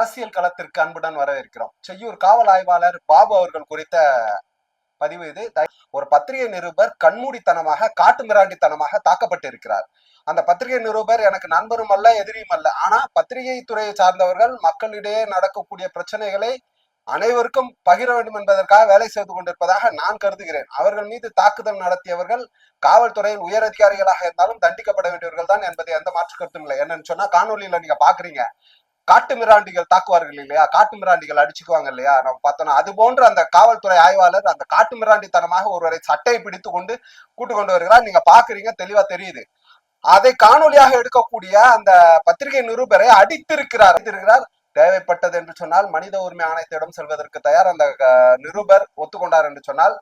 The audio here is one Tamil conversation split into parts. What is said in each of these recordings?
அரசியல் களத்திற்கு அன்புடன் வரவேற்கிறோம். செய்யூர் காவல் ஆய்வாளர் பாபு அவர்கள் குறித்த பதிவு இது. ஒரு பத்திரிகை நிருபர் கண்மூடித்தனமாக காட்டு மிராண்டித்தனமாக தாக்கப்பட்டிருக்கிறார். அந்த பத்திரிகை நிருபர் எனக்கு நண்பரும் அல்ல, எதிரியும் அல்ல. ஆனா பத்திரிகை துறையை சார்ந்தவர்கள் மக்களிடையே நடக்கக்கூடிய பிரச்சனைகளை அனைவருக்கும் பகிர வேண்டும் என்பதற்காக வேலை செய்து கொண்டிருப்பதாக நான் கருதுகிறேன். அவர்கள் மீது தாக்குதல் நடத்தியவர்கள் காவல்துறையில் உயர் அதிகாரிகளாக இருந்தாலும் தண்டிக்கப்பட வேண்டியவர்கள் தான் என்பதை எந்த மாற்று கருத்தும் இல்லை. என்னன்னு சொன்னா, காணொலியில நீங்க பாக்குறீங்க, காட்டு மிராண்டிகள் தாக்குவார்கள் இல்லையா, காட்டு மிராண்டிகள் அடிச்சுக்குவாங்க இல்லையா, நம்ம பார்த்தோம்னா அது போன்ற அந்த காவல்துறை ஆய்வாளர் அந்த காட்டு மிராண்டித்தனமாக ஒருவரை சட்டையை பிடித்து கொண்டு கூட்டு கொண்டு வருகிறார். நீங்க பாக்குறீங்க, தெளிவா தெரியுது. அதை காணொலியாக எடுக்கக்கூடிய அந்த பத்திரிகை நிருபரை அடித்திருக்கிறார். தேவைப்பட்டது என்று சொன்னால் மனித உரிமை ஆணையத்திடம் செல்வதற்கு தயார். அந்த நிருபர் ஒத்துக்கொண்டார் என்று சொன்னால்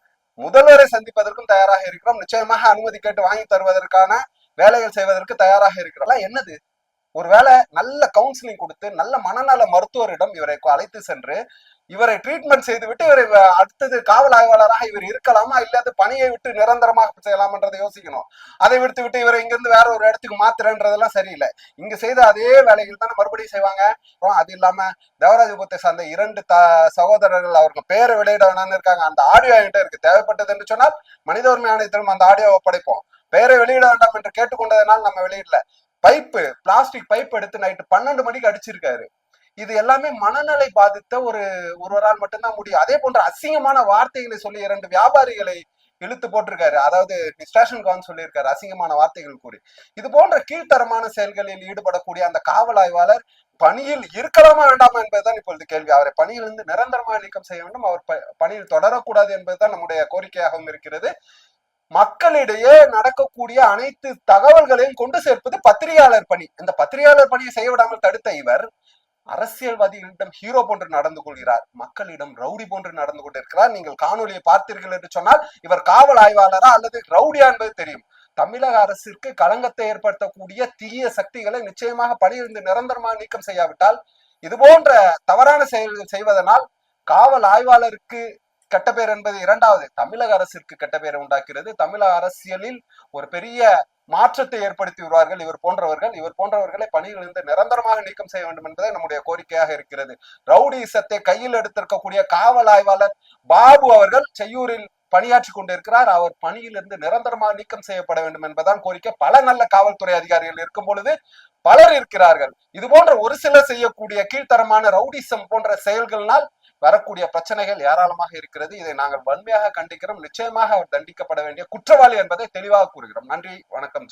முதல்வரை சந்திப்பதற்கும் தயாராக இருக்கிறோம். நிச்சயமாக அனுமதி கேட்டு வாங்கி தருவதற்கான வேலைகள் செய்வதற்கு தயாராக இருக்கிறோம். என்னது, ஒருவேளை நல்ல கவுன்சிலிங் கொடுத்து நல்ல மனநல மருத்துவரிடம் இவரை அழைத்து சென்று இவரை ட்ரீட்மெண்ட் செய்துவிட்டு இவரை அடுத்தது காவல் ஆய்வாளராக இவர் இருக்கலாமா, இல்லது பணியை விட்டு நிரந்தரமாக செய்யலாம்ன்றதை யோசிக்கணும். அதை விட்டு விட்டு இவரை இங்கிருந்து வேற ஒரு இடத்துக்கு மாத்துறன்றதெல்லாம் சரியில்லை. இங்க செய்த அதே வேலைகள் தானே மறுபடியும் செய்வாங்க. அது இல்லாம தேவராஜபுரத்தை சார்ந்த 2 சகோதரர்கள் அவர்கள் பேரை வெளியிட வேணான்னு இருக்காங்க. அந்த ஆடியோ என்கிட்ட இருக்கு. தேவைப்பட்டது என்று சொன்னால் மனித உரிமை ஆணையத்திலும் அந்த ஆடியோவை ஒப்படைப்போம். பேரை வெளியிட வேண்டாம் என்று கேட்டுக்கொண்டதனால் நம்ம வெளியிடல. பைப்பு, பிளாஸ்டிக் பைப் எடுத்து நைட்டு 12 மணிக்கு அடிச்சிருக்காரு. இது எல்லாமே மனநிலை பாதித்த ஒருவரால் மட்டும்தான் முடியும். அதே போன்ற அசிங்கமான வார்த்தைகளை சொல்லி 2 வியாபாரிகளை இழுத்து போட்டிருக்காரு. அதாவது டிஸ்ட்ராக்ஷன் கான் சொல்லியிருக்காரு, அசிங்கமான வார்த்தைகள் கூறி. இது போன்ற கீழ்த்தரமான செயல்களில் ஈடுபடக்கூடிய அந்த காவல் ஆய்வாளர் பணியில் இருக்கலாமா வேண்டாமா என்பதுதான் இப்பொழுது கேள்வி. அவரை பணியிலிருந்து நிரந்தரமாக நீக்கம் செய்ய வேண்டும். அவர் பணியில் தொடரக்கூடாது என்பதுதான் நம்முடைய கோரிக்கையாகவும் இருக்கிறது. மக்களிடையே நடக்கக்கூடிய அனைத்து தகவல்களையும் கொண்டு சேர்ப்பது பத்திரிகையாளர் பணி. இந்த பத்திரிகையாளர் பணியை செய்ய விடாமல் தடுத்த இவர் அரசியல்வாதிகளிடம் ஹீரோ போன்று நடந்து கொள்கிறார், மக்களிடம் ரவுடி போன்று நடந்து கொண்டிருக்கிறார். நீங்கள் காணொலியை பார்த்தீர்கள் என்று சொன்னால் இவர் காவல் ஆய்வாளரா அல்லது ரவுடியா என்பது தெரியும். தமிழக அரசிற்கு களங்கத்தை ஏற்படுத்தக்கூடிய தீய சக்திகளை நிச்சயமாக பணியிலிருந்து நிரந்தரமாக நீக்கம் செய்யாவிட்டால் இது போன்ற தவறான செயல்கள் செய்வதனால் காவல் ஆய்வாளருக்கு கெட்ட பேர் என்பது இரண்டாவது, தமிழக அரசிற்கு கெட்ட பேரை உண்டாக்குகிறது. தமிழக அரசியலில் ஒரு பெரிய மாற்றத்தை ஏற்படுத்தி வருவார்கள் இவர் போன்றவர்களை பணியிலிருந்து நிரந்தரமாக நீக்கம் செய்ய வேண்டும் என்பதே நம்முடைய கோரிக்கையாக இருக்கிறது. ரவுடிசத்தை கையில் எடுத்திருக்கக்கூடிய காவல் ஆய்வாளர் பாபு அவர்கள் செய்யூரில் பணியாற்றி கொண்டிருக்கிறார். அவர் பணியிலிருந்து நிரந்தரமாக நீக்கம் செய்யப்பட வேண்டும் என்பதான் கோரிக்கை. பல நல்ல காவல்துறை அதிகாரிகள் இருக்கும் பொழுது பலர் இருக்கிறார்கள். இது போன்ற ஒரு சிலர் செய்யக்கூடிய கீழ்த்தரமான ரவுடிசம் போன்ற செயல்களினால் வரக்கூடிய பிரச்சனைகள் ஏராளமாக இருக்கிறது. இதை நாங்கள் வன்மையாக கண்டிக்கிறோம். நிச்சயமாக அவர் தண்டிக்கப்பட வேண்டிய குற்றவாளி என்பதை தெளிவாக கூறுகிறோம். நன்றி, வணக்கம்.